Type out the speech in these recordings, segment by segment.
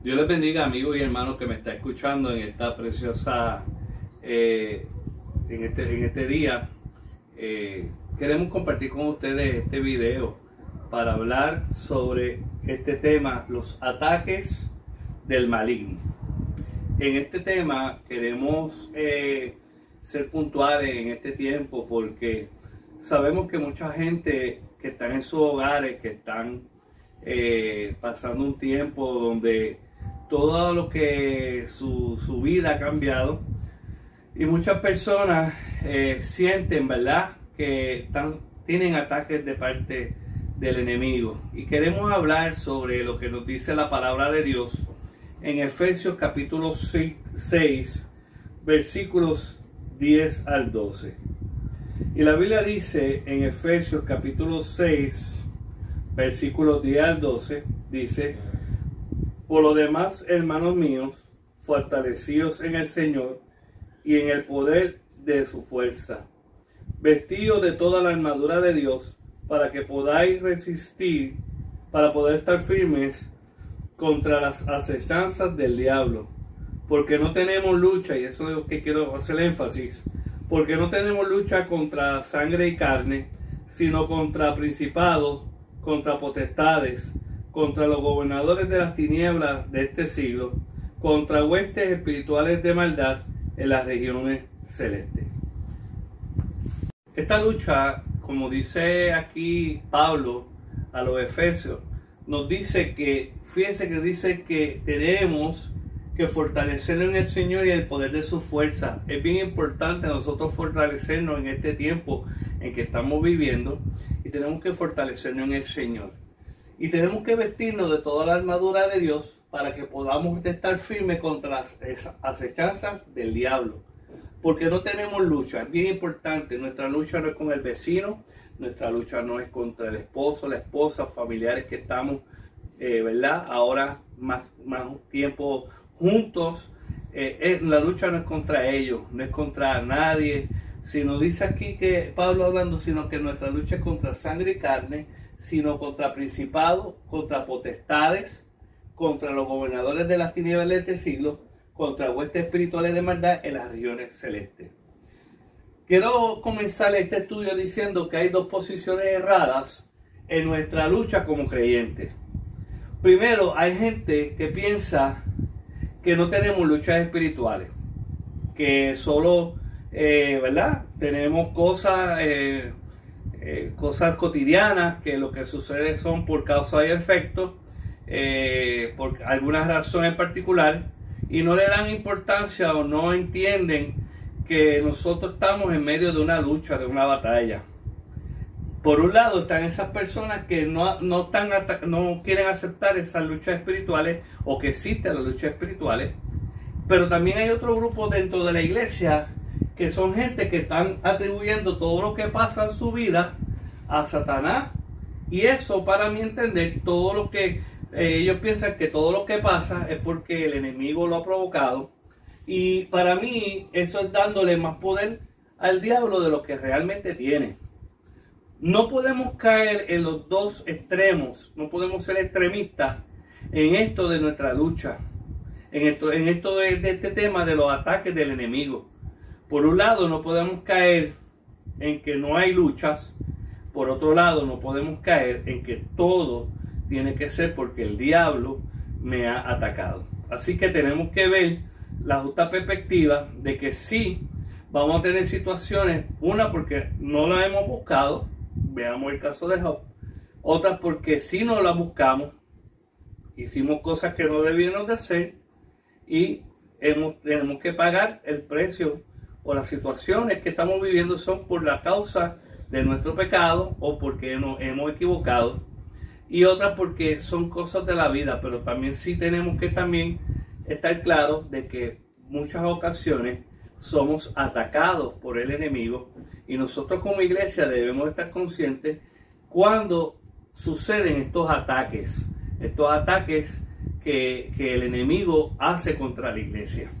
Dios les bendiga, amigos y hermanos que me está escuchando en esta preciosa, en este día. Queremos compartir con ustedes este video para hablar sobre este tema, los ataques del maligno. En este tema queremos ser puntuales en este tiempo porque sabemos que mucha gente que están en sus hogares, que están pasando un tiempo donde todo lo que su vida ha cambiado, y muchas personas sienten, ¿verdad?, que tienen ataques de parte del enemigo. Y queremos hablar sobre lo que nos dice la palabra de Dios en Efesios capítulo 6, versículos 10 al 12. Y la Biblia dice en Efesios capítulo 6, versículos 10 al 12, dice: por lo demás, hermanos míos, fortalecidos en el Señor y en el poder de su fuerza, vestidos de toda la armadura de Dios, para que podáis resistir, para poder estar firmes contra las acechanzas del diablo. Porque no tenemos lucha, y eso es lo que quiero hacer énfasis, porque no tenemos lucha contra sangre y carne, sino contra principados, contra potestades, contra los gobernadores de las tinieblas de este siglo, contra huestes espirituales de maldad en las regiones celestes. Esta lucha, como dice aquí Pablo a los Efesios, nos dice que, fíjense que dice que tenemos que fortalecernos en el Señor y el poder de su fuerza. Es bien importante nosotros fortalecernos en este tiempo en que estamos viviendo, y tenemos que fortalecernos en el Señor. Y tenemos que vestirnos de toda la armadura de Dios para que podamos estar firmes contra las acechanzas del diablo. Porque no tenemos lucha, es bien importante. Nuestra lucha no es con el vecino, nuestra lucha no es contra el esposo, la esposa, familiares que estamos, ¿verdad?, ahora más tiempo juntos. La lucha no es contra ellos, no es contra nadie, sino dice aquí que Pablo hablando, sino que nuestra lucha es contra sangre y carne, sino contra principados, contra potestades, contra los gobernadores de las tinieblas de este siglo, contra huestes espirituales de maldad en las regiones celestes. Quiero comenzar este estudio diciendo que hay dos posiciones erradas en nuestra lucha como creyentes. Primero, hay gente que piensa que no tenemos luchas espirituales, que solo, ¿verdad?, tenemos cosas cotidianas, que lo que sucede son por causa y efecto, por alguna razón en particular, y no le dan importancia o no entienden que nosotros estamos en medio de una lucha, de una batalla. Por un lado están esas personas que no quieren aceptar esas luchas espirituales, o que existen las luchas espirituales, pero también hay otro grupo dentro de la iglesia que son gente que están atribuyendo todo lo que pasa en su vida a Satanás. Y eso, para mí entender, todo lo que ellos piensan que todo lo que pasa es porque el enemigo lo ha provocado. Y para mí eso es dándole más poder al diablo de lo que realmente tiene. No podemos caer en los dos extremos, no podemos ser extremistas en esto de nuestra lucha, en esto de este tema de los ataques del enemigo. Por un lado, no podemos caer en que no hay luchas. Por otro lado, no podemos caer en que todo tiene que ser porque el diablo me ha atacado. Así que tenemos que ver la justa perspectiva de que sí vamos a tener situaciones, una porque no la hemos buscado, veamos el caso de Job; otra porque sí no la buscamos, hicimos cosas que no debíamos de hacer y tenemos que pagar el precio, o las situaciones que estamos viviendo son por la causa de nuestro pecado o porque nos hemos equivocado, y otras porque son cosas de la vida. Pero también sí tenemos que también estar claros de que muchas ocasiones somos atacados por el enemigo, y nosotros como iglesia debemos estar conscientes cuando suceden estos ataques que el enemigo hace contra la iglesia.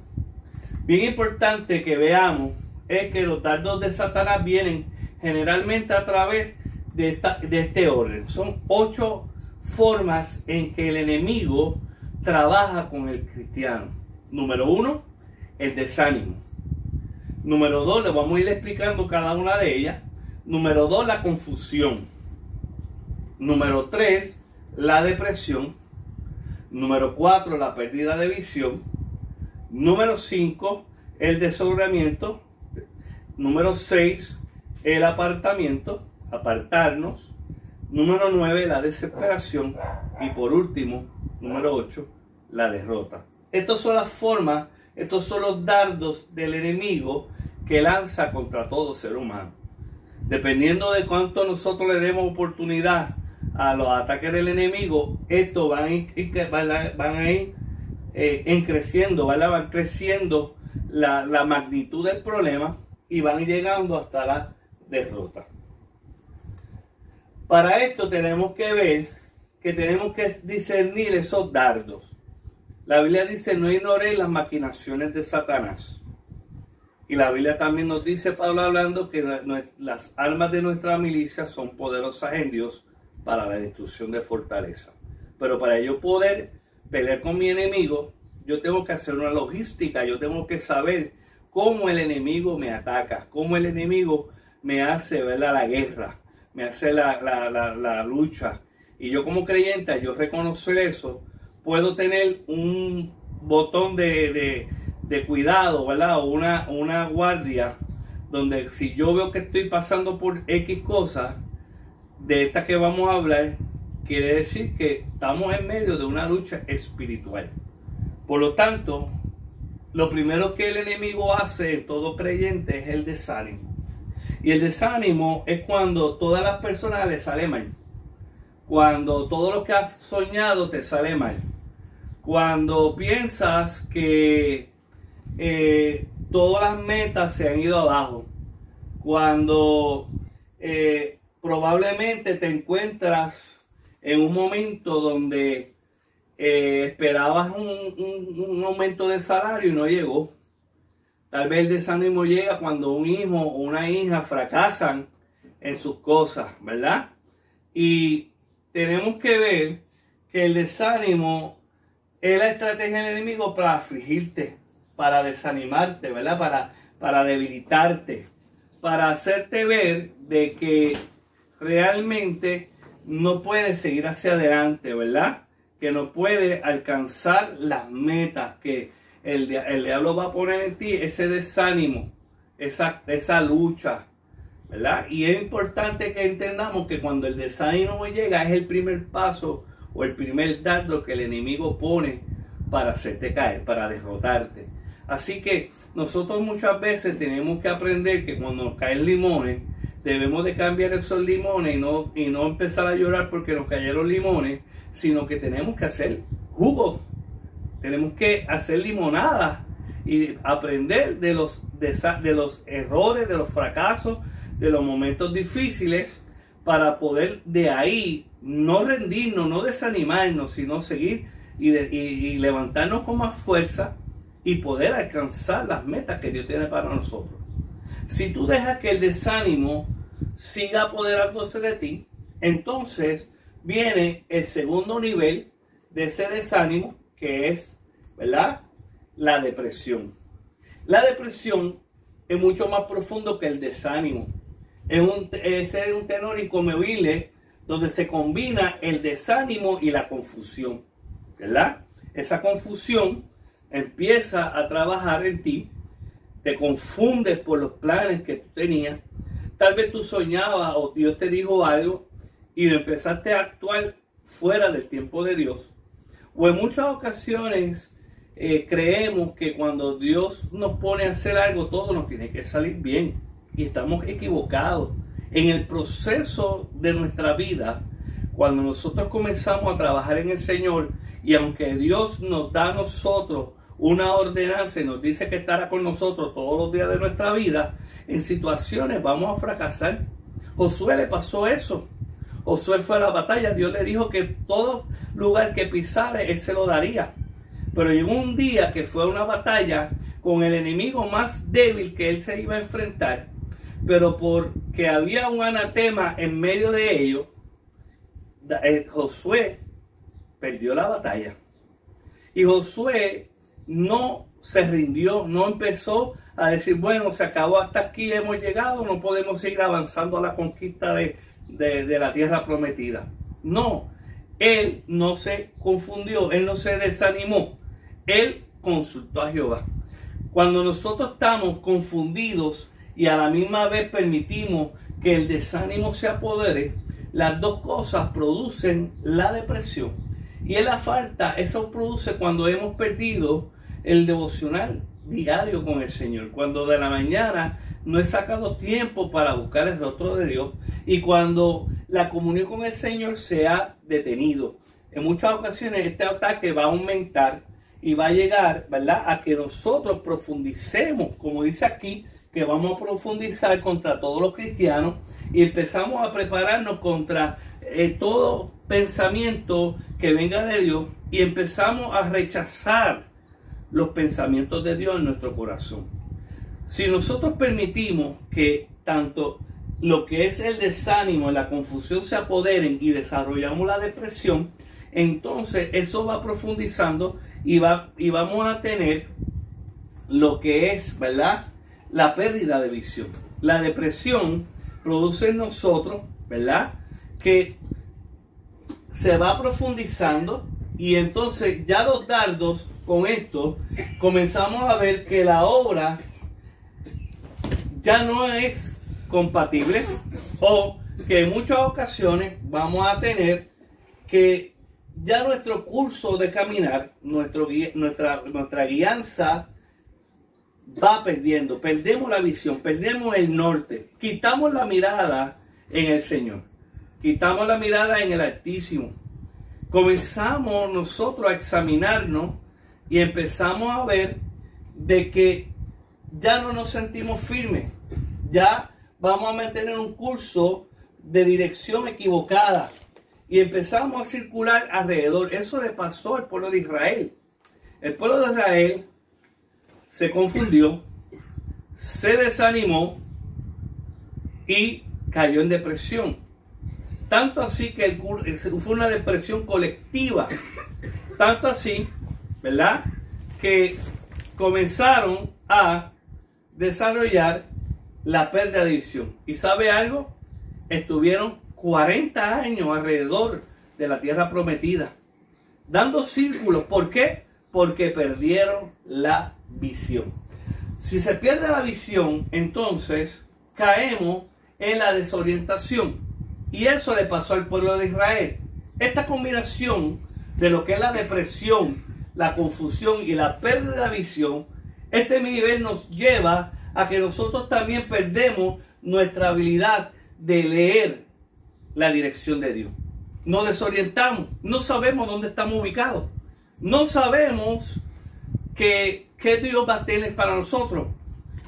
Bien importante que veamos es que los dardos de Satanás vienen generalmente a través de este orden. Son 8 formas en que el enemigo trabaja con el cristiano? Número 1, el desánimo. Número 2, le vamos a ir explicando cada una de ellas. Número 2, la confusión. Número 3, la depresión. Número 4, la pérdida de visión. Número 5, el desordenamiento. Número 6, el apartarnos. Número 9, la desesperación. Y por último, número 8, la derrota. Estas son las formas, estos son los dardos del enemigo que lanza contra todo ser humano. Dependiendo de cuánto nosotros le demos oportunidad a los ataques del enemigo, estos van a ir creciendo, van creciendo la magnitud del problema y van llegando hasta la derrota. Para esto tenemos que ver que tenemos que discernir esos dardos. La Biblia dice: no ignoréis las maquinaciones de Satanás. Y la Biblia también nos dice, Pablo hablando, que las armas de nuestra milicia son poderosas en Dios para la destrucción de fortaleza. Pero para yo poder pelear con mi enemigo, yo tengo que hacer una logística, yo tengo que saber cómo el enemigo me ataca, cómo el enemigo me hace, ¿verdad?, la guerra, me hace la lucha. Y yo como creyente, yo reconocer eso, puedo tener un botón de cuidado, ¿verdad? O una guardia, donde si yo veo que estoy pasando por X cosas, de esta que vamos a hablar, quiere decir que estamos en medio de una lucha espiritual. Por lo tanto, lo primero que el enemigo hace en todo creyente es el desánimo. Y el desánimo es cuando todas las personas les sale mal. Cuando todo lo que has soñado te sale mal. Cuando piensas que todas las metas se han ido abajo. Cuando probablemente te encuentras en un momento donde esperabas un aumento de salario y no llegó. Tal vez el desánimo llega cuando un hijo o una hija fracasan en sus cosas, ¿verdad? Y tenemos que ver que el desánimo es la estrategia del enemigo para afligirte, para desanimarte, ¿verdad? Para debilitarte, para hacerte ver de que realmente no puedes seguir hacia adelante, ¿verdad? Que no puedes alcanzar las metas, que el diablo va a poner en ti ese desánimo, esa lucha, ¿verdad? Y es importante que entendamos que cuando el desánimo llega es el primer paso o el primer dardo que el enemigo pone para hacerte caer, para derrotarte. Así que nosotros muchas veces tenemos que aprender que cuando nos caen limones, debemos de cambiar esos limones y no empezar a llorar porque nos cayeron limones, sino que tenemos que hacer jugo. Tenemos que hacer limonada y aprender de los errores, de los fracasos, de los momentos difíciles, para poder de ahí no rendirnos, no desanimarnos, sino seguir y levantarnos con más fuerza y poder alcanzar las metas que Dios tiene para nosotros. Si tú dejas que el desánimo siga apoderándose de ti, entonces viene el segundo nivel de ese desánimo, que es, ¿verdad?, la depresión. La depresión es mucho más profundo que el desánimo. Es un tenor inconmovible donde se combina el desánimo y la confusión, ¿verdad? Esa confusión empieza a trabajar en ti, te confundes por los planes que tú tenías. Tal vez tú soñabas o Dios te dijo algo y empezaste a actuar fuera del tiempo de Dios. O en muchas ocasiones creemos que cuando Dios nos pone a hacer algo, todo nos tiene que salir bien. Y estamos equivocados. En el proceso de nuestra vida, cuando nosotros comenzamos a trabajar en el Señor, y aunque Dios nos da a nosotros una ordenanza y nos dice que estará con nosotros todos los días de nuestra vida, en situaciones vamos a fracasar. Josué le pasó eso. Josué fue a la batalla, Dios le dijo que todo lugar que pisare, él se lo daría. Pero llegó un día que fue a una batalla con el enemigo más débil que él se iba a enfrentar, pero porque había un anatema en medio de ellos, Josué perdió la batalla. Y Josué no se rindió, no empezó a decir, bueno, se acabó, hasta aquí hemos llegado, no podemos seguir avanzando a la conquista de la tierra prometida. No, él no se confundió, él no se desanimó, él consultó a Jehová. Cuando nosotros estamos confundidos y a la misma vez permitimos que el desánimo se apodere, las dos cosas producen la depresión. Y en la falta, eso produce cuando hemos perdido el devocional diario con el Señor. Cuando de la mañana no he sacado tiempo para buscar el rostro de Dios. Y cuando la comunión con el Señor se ha detenido. En muchas ocasiones este ataque va a aumentar y va a llegar, ¿verdad?, a que nosotros profundicemos, como dice aquí, que vamos a profundizar contra todos los cristianos y empezamos a prepararnos contra todo pensamiento que venga de Dios y empezamos a rechazar los pensamientos de Dios en nuestro corazón. Si nosotros permitimos que tanto lo que es el desánimo y la confusión se apoderen y desarrollamos la depresión, entonces eso va profundizando y vamos a tener lo que es, ¿verdad?, la pérdida de visión. La depresión produce en nosotros, ¿verdad?, que se va profundizando y entonces ya los dardos con esto comenzamos a ver que la obra ya no es compatible o que en muchas ocasiones vamos a tener que ya nuestro curso de caminar, nuestra guianza va perdiendo, perdemos la visión, perdemos el norte, quitamos la mirada en el Señor, quitamos la mirada en el Altísimo, comenzamos nosotros a examinarnos y empezamos a ver de que ya no nos sentimos firmes, ya vamos a mantener un curso de dirección equivocada y empezamos a circular alrededor. Eso le pasó al pueblo de Israel. El pueblo de Israel se confundió, se desanimó y cayó en depresión. Tanto así que fue una depresión colectiva. Tanto así, ¿verdad?, que comenzaron a desarrollar la pérdida de visión. ¿Y sabe algo? Estuvieron 40 años alrededor de la tierra prometida, dando círculos. ¿Por qué? Porque perdieron la visión. Si se pierde la visión, entonces caemos en la desorientación. Y eso le pasó al pueblo de Israel. Esta combinación de lo que es la depresión, la confusión y la pérdida de visión, este nivel nos lleva a que nosotros también perdemos nuestra habilidad de leer la dirección de Dios. Nos desorientamos, no sabemos dónde estamos ubicados, no sabemos qué Dios va a tener para nosotros.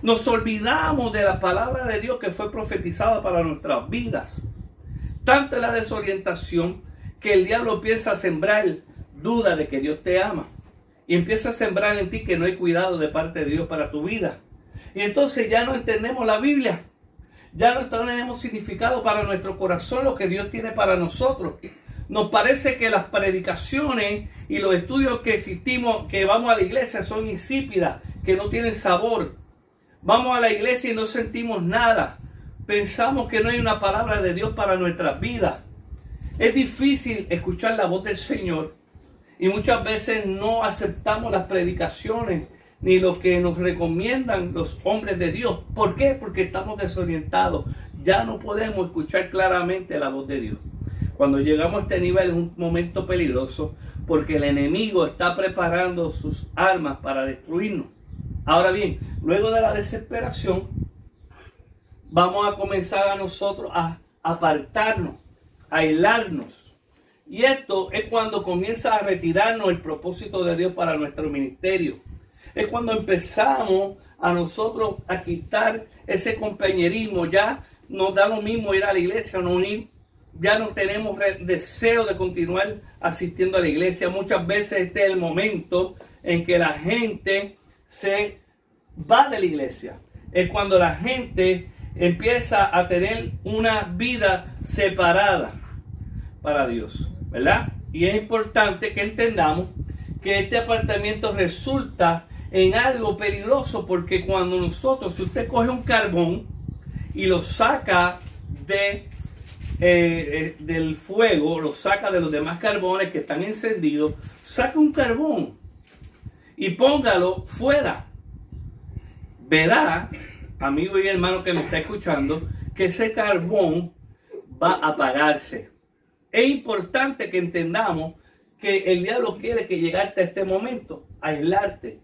Nos olvidamos de la palabra de Dios que fue profetizada para nuestras vidas. Tanto es la desorientación que el diablo empieza a sembrar duda de que Dios te ama. Y empieza a sembrar en ti que no hay cuidado de parte de Dios para tu vida. Y entonces ya no entendemos la Biblia. Ya no tenemos significado para nuestro corazón lo que Dios tiene para nosotros. Nos parece que las predicaciones y los estudios que existimos, que vamos a la iglesia, son insípidas, que no tienen sabor. Vamos a la iglesia y no sentimos nada. Pensamos que no hay una palabra de Dios para nuestras vidas. Es difícil escuchar la voz del Señor y muchas veces no aceptamos las predicaciones ni lo que nos recomiendan los hombres de Dios. ¿Por qué? Porque estamos desorientados. Ya no podemos escuchar claramente la voz de Dios. Cuando llegamos a este nivel es un momento peligroso porque el enemigo está preparando sus armas para destruirnos. Ahora bien, luego de la desesperación, vamos a comenzar a nosotros a apartarnos, a aislarnos. Y esto es cuando comienza a retirarnos el propósito de Dios para nuestro ministerio. Es cuando empezamos a nosotros a quitar ese compañerismo. Ya nos da lo mismo ir a la iglesia o no ir. Ya no tenemos deseo de continuar asistiendo a la iglesia. Muchas veces este es el momento en que la gente se va de la iglesia. Es cuando la gente empieza a tener una vida separada para Dios, ¿verdad? Y es importante que entendamos que este apartamiento resulta en algo peligroso, porque cuando nosotros, si usted coge un carbón y lo saca del fuego, lo saca de los demás carbones que están encendidos, saca un carbón y póngalo fuera, verá, amigo y hermano que me está escuchando, que ese carbón va a apagarse. Es importante que entendamos que el diablo quiere que llegaste a este momento, aislarte.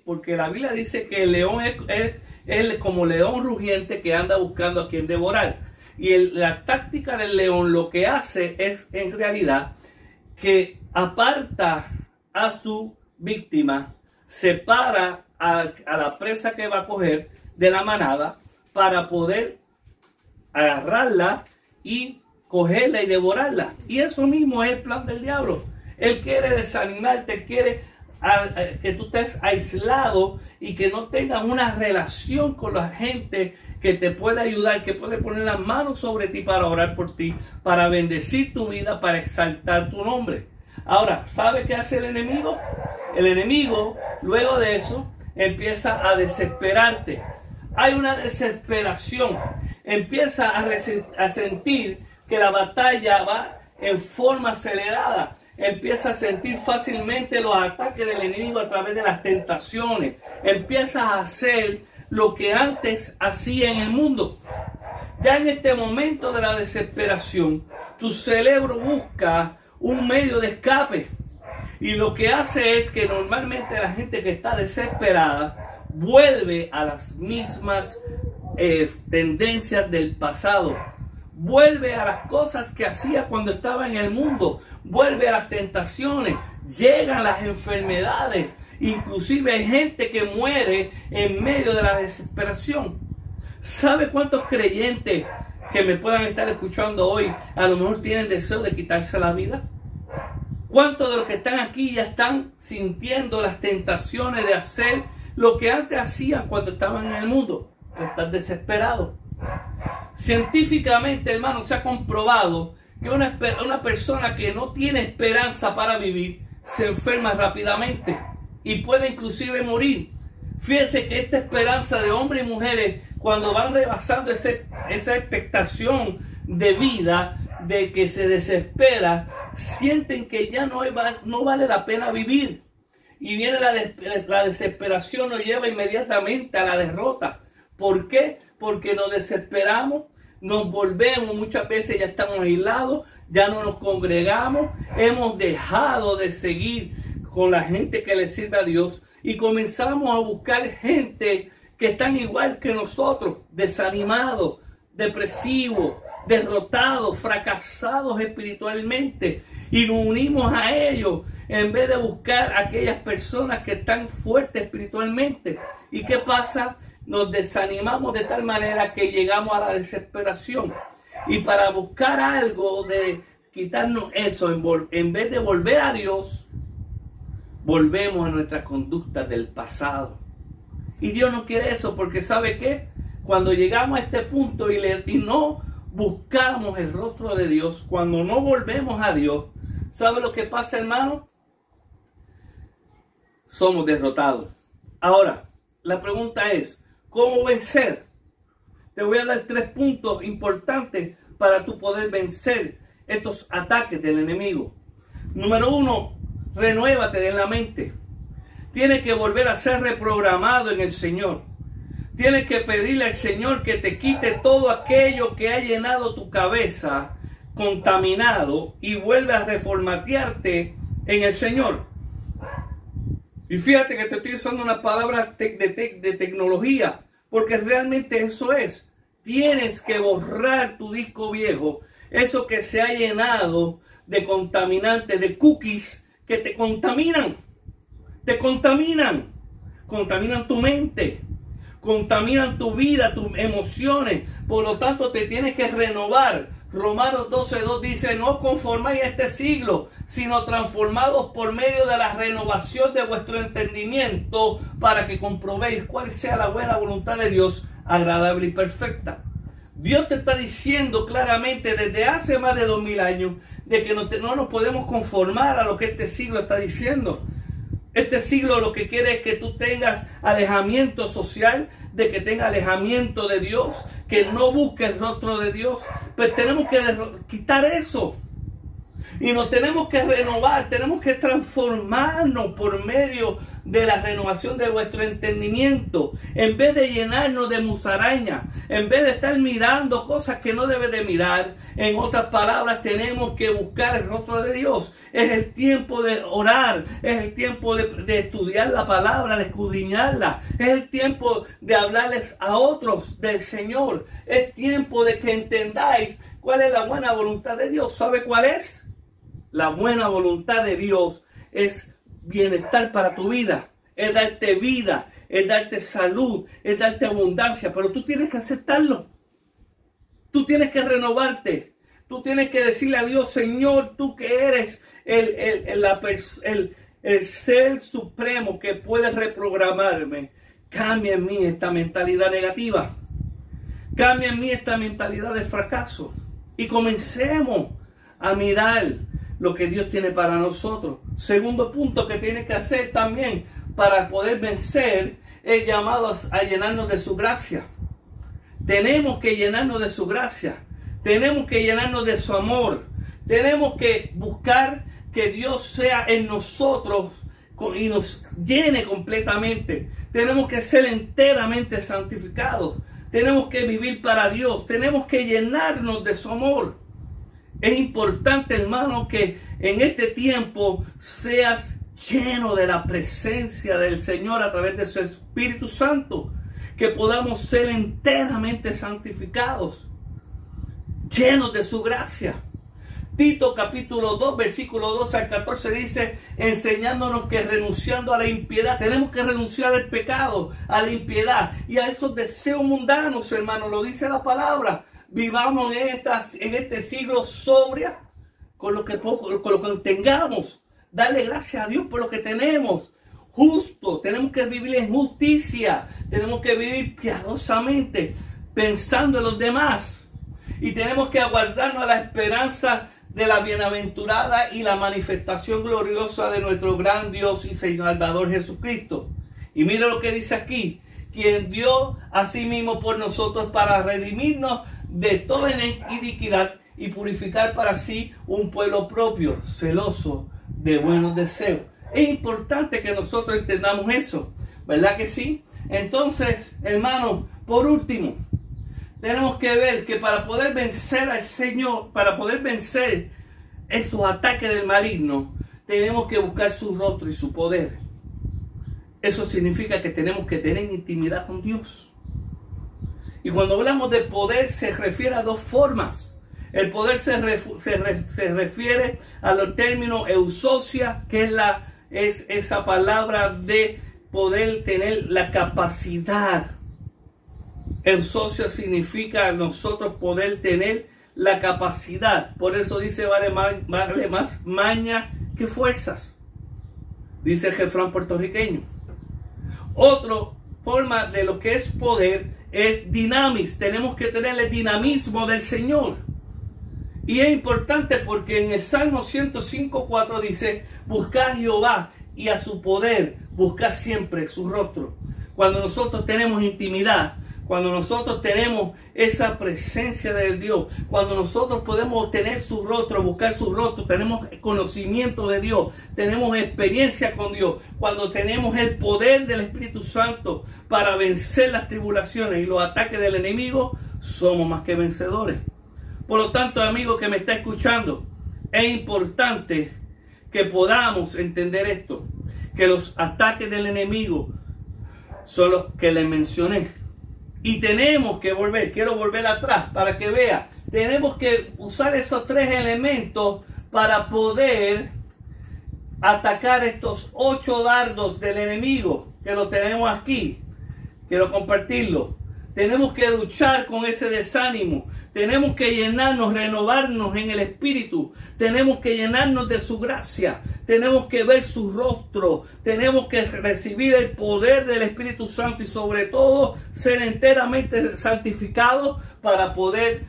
Porque la Biblia dice que el león es como león rugiente que anda buscando a quien devorar. Y la táctica del león lo que hace es en realidad que aparta a su víctima, separa a la presa que va a coger de la manada para poder agarrarla y cogerla y devorarla. Y eso mismo es el plan del diablo. Él quiere desanimarte, quiere que tú estés aislado y que no tengas una relación con la gente que te puede ayudar, que puede poner las manos sobre ti para orar por ti, para bendecir tu vida, para exaltar tu nombre. Ahora, ¿sabe qué hace el enemigo? El enemigo, luego de eso, empieza a desesperarte. Hay una desesperación. Empieza a sentir que la batalla va en forma acelerada. Empieza a sentir fácilmente los ataques del enemigo a través de las tentaciones. Empiezas a hacer lo que antes hacía en el mundo. Ya en este momento de la desesperación, tu cerebro busca un medio de escape. Y lo que hace es que normalmente la gente que está desesperada vuelve a las mismas tendencias del pasado. Vuelve a las cosas que hacía cuando estaba en el mundo. Vuelve a las tentaciones. Llegan las enfermedades. Inclusive hay gente que muere en medio de la desesperación. ¿Sabe cuántos creyentes que me puedan estar escuchando hoy a lo mejor tienen deseo de quitarse la vida? ¿Cuántos de los que están aquí ya están sintiendo las tentaciones de hacer lo que antes hacían cuando estaban en el mundo? Están desesperados. Científicamente, hermano, se ha comprobado que una persona que no tiene esperanza para vivir se enferma rápidamente y puede inclusive morir. Fíjense que esta esperanza de hombres y mujeres, cuando van rebasando esa expectación de vida, de que se desespera, sienten que ya no vale la pena vivir. Y viene la desesperación, nos lleva inmediatamente a la derrota. ¿Por qué? Porque nos desesperamos, nos volvemos, muchas veces ya estamos aislados, ya no nos congregamos, hemos dejado de seguir con la gente que le sirve a Dios y comenzamos a buscar gente que están igual que nosotros, desanimados, depresivos, derrotados, fracasados espiritualmente, y nos unimos a ellos en vez de buscar a aquellas personas que están fuertes espiritualmente. ¿Y qué pasa? Nos desanimamos de tal manera que llegamos a la desesperación. Y para buscar algo de quitarnos eso, en vez de volver a Dios, volvemos a nuestras conductas del pasado. Y Dios no quiere eso, porque ¿sabe qué? Cuando llegamos a este punto y no buscamos el rostro de Dios, cuando no volvemos a Dios, ¿sabe lo que pasa, hermano? Somos derrotados. Ahora, la pregunta es, ¿cómo vencer? Te voy a dar 3 puntos importantes para tú poder vencer estos ataques del enemigo. Número 1, renuévate en la mente. Tienes que volver a ser reprogramado en el Señor. Tienes que pedirle al Señor que te quite todo aquello que ha llenado tu cabeza contaminado y vuelve a reformatearte en el Señor. Y fíjate que te estoy usando una palabra de tecnología, porque realmente eso es. Tienes que borrar tu disco viejo, eso que se ha llenado de contaminantes, de cookies que te contaminan. Te contaminan tu mente, contaminan tu vida, tus emociones. Por lo tanto, te tienes que renovar. Romanos 12:2 dice, no conformáis a este siglo, sino transformados por medio de la renovación de vuestro entendimiento, para que comprobéis cuál sea la buena voluntad de Dios, agradable y perfecta. Dios te está diciendo claramente desde hace más de 2000 años de que no nos podemos conformar a lo que este siglo está diciendo. Este siglo lo que quiere es que tú tengas alejamiento social, de que tengas alejamiento de Dios, que no busques el rostro de Dios. Pero tenemos que quitar eso. Y nos tenemos que renovar, tenemos que transformarnos por medio de la renovación de vuestro entendimiento. En vez de llenarnos de musaraña, en vez de estar mirando cosas que no debe de mirar. En otras palabras, tenemos que buscar el rostro de Dios. Es el tiempo de orar, es el tiempo de estudiar la palabra, de escudriñarla. Es el tiempo de hablarles a otros del Señor. Es tiempo de que entendáis cuál es la buena voluntad de Dios. ¿Sabe cuál es? La buena voluntad de Dios es bienestar para tu vida, es darte salud, es darte abundancia, pero tú tienes que aceptarlo. Tú tienes que renovarte, tú tienes que decirle a Dios, Señor, tú que eres el ser supremo que puede reprogramarme, cambia en mí esta mentalidad negativa, cambia en mí esta mentalidad de fracaso y comencemos a mirar lo que Dios tiene para nosotros. Segundo punto que tiene que hacer también para poder vencer es llamado a llenarnos de su gracia. Tenemos que llenarnos de su gracia. Tenemos que llenarnos de su amor. Tenemos que buscar que Dios sea en nosotros y nos llene completamente. Tenemos que ser enteramente santificados. Tenemos que vivir para Dios. Tenemos que llenarnos de su amor. Es importante, hermano, que en este tiempo seas lleno de la presencia del Señor a través de su Espíritu Santo. Que podamos ser enteramente santificados, llenos de su gracia. Tito capítulo 2, versículo 12 al 14 dice, enseñándonos que renunciando a la impiedad, tenemos que renunciar al pecado, a la impiedad y a esos deseos mundanos, hermano, lo dice la palabra. Vivamos en este siglo sobria, con lo que tengamos. Darle gracias a Dios por lo que tenemos. Justo, tenemos que vivir en justicia. Tenemos que vivir piadosamente, pensando en los demás. Y tenemos que aguardarnos a la esperanza de la bienaventurada y la manifestación gloriosa de nuestro gran Dios y Salvador Jesucristo. Y mira lo que dice aquí. Quien dio a sí mismo por nosotros para redimirnos de toda iniquidad y purificar para sí un pueblo propio, celoso de buenos deseos. Es importante que nosotros entendamos eso, ¿verdad que sí? Entonces, hermanos, por último, tenemos que ver que para poder vencer al Señor, para poder vencer estos ataques del maligno, tenemos que buscar su rostro y su poder. Eso significa que tenemos que tener intimidad con Dios. Y cuando hablamos de poder se refiere a dos formas. El poder se refiere al término eusocia, que es esa palabra de poder tener la capacidad. Eusocia significa nosotros poder tener la capacidad. Por eso dice vale más maña que fuerzas. Dice el refrán puertorriqueño. Otra forma de lo que es poder es dinamis. Tenemos que tener el dinamismo del Señor. Y es importante porque en el Salmo 105:4 dice, buscad a Jehová y a su poder, buscad siempre su rostro. Cuando nosotros tenemos intimidad, cuando nosotros tenemos esa presencia de Dios, cuando nosotros podemos tener su rostro, buscar su rostro, tenemos conocimiento de Dios, tenemos experiencia con Dios, cuando tenemos el poder del Espíritu Santo para vencer las tribulaciones y los ataques del enemigo, somos más que vencedores. Por lo tanto, amigo que me está escuchando, es importante que podamos entender esto, que los ataques del enemigo son los que les mencioné. Y tenemos que quiero volver atrás para que vea, tenemos que usar esos tres elementos para poder atacar estos 8 dardos del enemigo, que lo tenemos aquí. Quiero compartirlo. Tenemos que luchar con ese desánimo. Tenemos que llenarnos, renovarnos en el Espíritu. Tenemos que llenarnos de su gracia. Tenemos que ver su rostro. Tenemos que recibir el poder del Espíritu Santo y sobre todo ser enteramente santificados para poder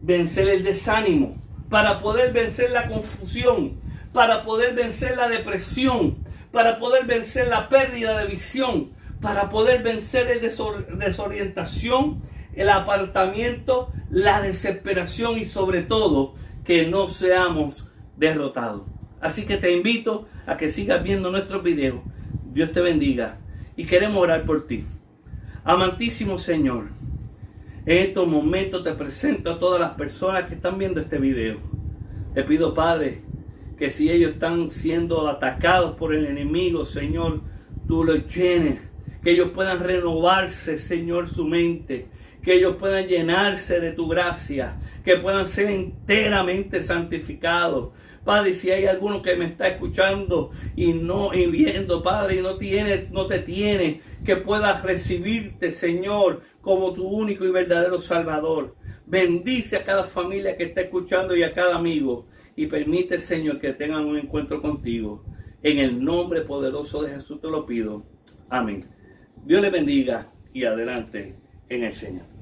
vencer el desánimo, para poder vencer la confusión, para poder vencer la depresión, para poder vencer la pérdida de visión, para poder vencer el desorientación, el apartamiento, la desesperación y sobre todo que no seamos derrotados. Así que te invito a que sigas viendo nuestros videos. Dios te bendiga y queremos orar por ti. Amantísimo Señor, en estos momentos te presento a todas las personas que están viendo este video. Te pido, Padre, que si ellos están siendo atacados por el enemigo, Señor, tú los llenes, que ellos puedan renovarse, Señor, su mente, que ellos puedan llenarse de tu gracia, que puedan ser enteramente santificados. Padre, si hay alguno que me está escuchando y viendo, Padre, y no te tiene, que pueda recibirte, Señor, como tu único y verdadero Salvador. Bendice a cada familia que está escuchando y a cada amigo. Y permite, Señor, que tengan un encuentro contigo. En el nombre poderoso de Jesús te lo pido. Amén. Dios les bendiga y adelante en el Señor.